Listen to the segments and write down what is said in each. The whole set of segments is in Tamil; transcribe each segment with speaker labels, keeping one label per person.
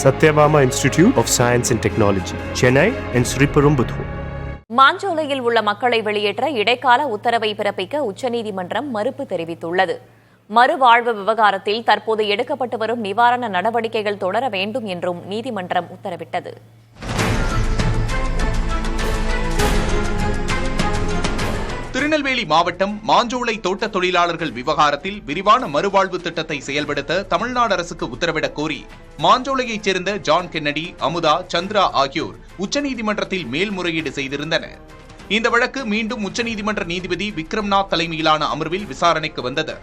Speaker 1: Satyabama Institute of Science and Technology, Chennai and Sriperumbudur.
Speaker 2: மாஞ்சோலையில் உள்ள மக்களை வெளியேற்ற இடைக்கால உத்தரவை பிறப்பிக்க உச்சநீதிமன்றம் மறுப்பு தெரிவித்துள்ளது. மறுவாழ்வு விவகாரத்தில் தற்போது எடுக்கப்பட்டு வரும் நிவாரண நடவடிக்கைகள் தொடர வேண்டும் என்றும் நீதிமன்றம் உத்தரவிட்டது.
Speaker 3: திருநெல்வேலி மாவட்டம் மாஞ்சோலை தோட்ட தொழிலாளர்கள் விவகாரத்தில் விரிவான மறுவாழ்வு திட்டத்தை செயல்படுத்த தமிழ்நாடு அரசுக்கு உத்தரவிடக் கோரி மாஞ்சோலையைச் சேர்ந்த ஜான் கென்னடி, அமுதா, சந்திரா ஆகியோர் உச்சநீதிமன்றத்தில் மேல்முறையீடு செய்திருந்தனர். இந்த வழக்கு மீண்டும் உச்சநீதிமன்ற நீதிபதி விக்ரம்நாத் தலைமையிலான அமர்வில் விசாரணைக்கு வந்தது.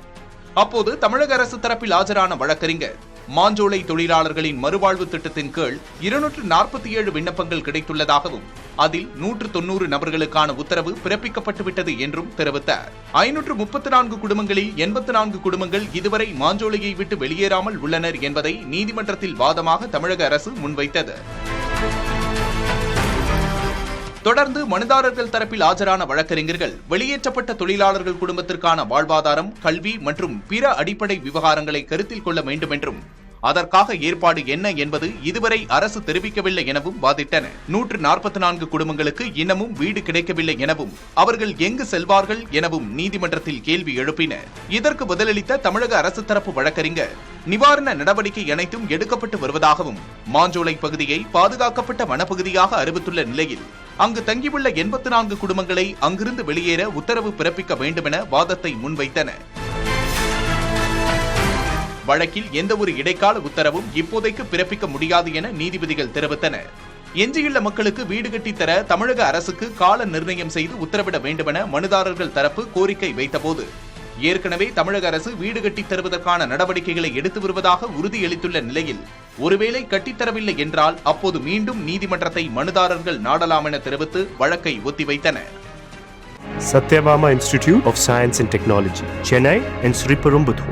Speaker 3: அப்போது தமிழக அரசு தரப்பில் ஆஜரான வழக்கறிஞர் மாஞ்சோலை தொழிலாளர்களின் மறுவாழ்வு திட்டத்தின் கீழ் 247 விண்ணப்பங்கள் கிடைத்துள்ளதாகவும் அதில் 190 நபர்களுக்கான உத்தரவு பிறப்பிக்கப்பட்டுவிட்டது என்றும் தெரிவித்தார். 534 குடும்பங்களில் 84 குடும்பங்கள் இதுவரை மாஞ்சோலையை விட்டு வெளியேறாமல் உள்ளனர் என்பதை நீதிமன்றத்தில் வாதமாக தமிழக அரசு முன்வைத்தது. தொடர்ந்து மனுதாரர்கள் தரப்பில் ஆஜரான வழக்கறிஞர்கள் வெளியேற்றப்பட்ட தொழிலாளர்கள் குடும்பத்திற்கான வாழ்வாதாரம், கல்வி மற்றும் பிற அடிப்படை விவகாரங்களை கருத்தில் கொள்ள வேண்டும் என்றும் அதற்காக ஏற்பாடு என்ன என்பது இதுவரை அரசு தெரிவிக்கவில்லை எனவும் வாதிட்டனர். 144 குடும்பங்களுக்கு இன்னமும் வீடு கிடைக்கவில்லை எனவும் அவர்கள் எங்கு செல்வார்கள் எனவும் நீதிமன்றத்தில் கேள்வி எழுப்பினர். இதற்கு பதிலளித்த தமிழக அரசு தரப்பு வழக்கறிஞர் நிவாரண நடவடிக்கை அனைத்தும் எடுக்கப்பட்டு வருவதாகவும் மாஞ்சோலை பகுதியை பாதுகாக்கப்பட்ட வனப்பகுதியாக அறிவித்துள்ள நிலையில் அங்கு தங்கியுள்ள 84 குடும்பங்களை அங்கிருந்து வெளியேற உத்தரவு பிறப்பிக்க வேண்டுமென வாதத்தை முன்வைத்தனர். வழக்கில் எந்த ஒரு இடைக்கால உத்தரவும் இப்போதைக்கு பிறப்பிக்க முடியாது என நீதிபதிகள் தெரிவித்தனர். எஞ்சியுள்ள மக்களுக்கு வீடு கட்டித்தர தமிழக அரசுக்கு கால நிர்ணயம் செய்து உத்தரவிட வேண்டுமென மனுதாரர்கள் தரப்பு கோரிக்கை வைத்தபோது ஏற்கனவே தமிழக அரசு வீடு கட்டித் தருவதற்கான நடவடிக்கைகளை எடுத்து வருவதாக உறுதியளித்துள்ள நிலையில் ஒருவேளை கட்டித்தரவில்லை என்றால் அப்போது மீண்டும் நீதிமன்றத்தை மனுதாரர்கள் நாடலாம் என தெரிவித்து வழக்கை ஒத்திவைத்தனர்.
Speaker 1: Satyabama Institute of Science and Technology, Chennai and Sriperumbudur.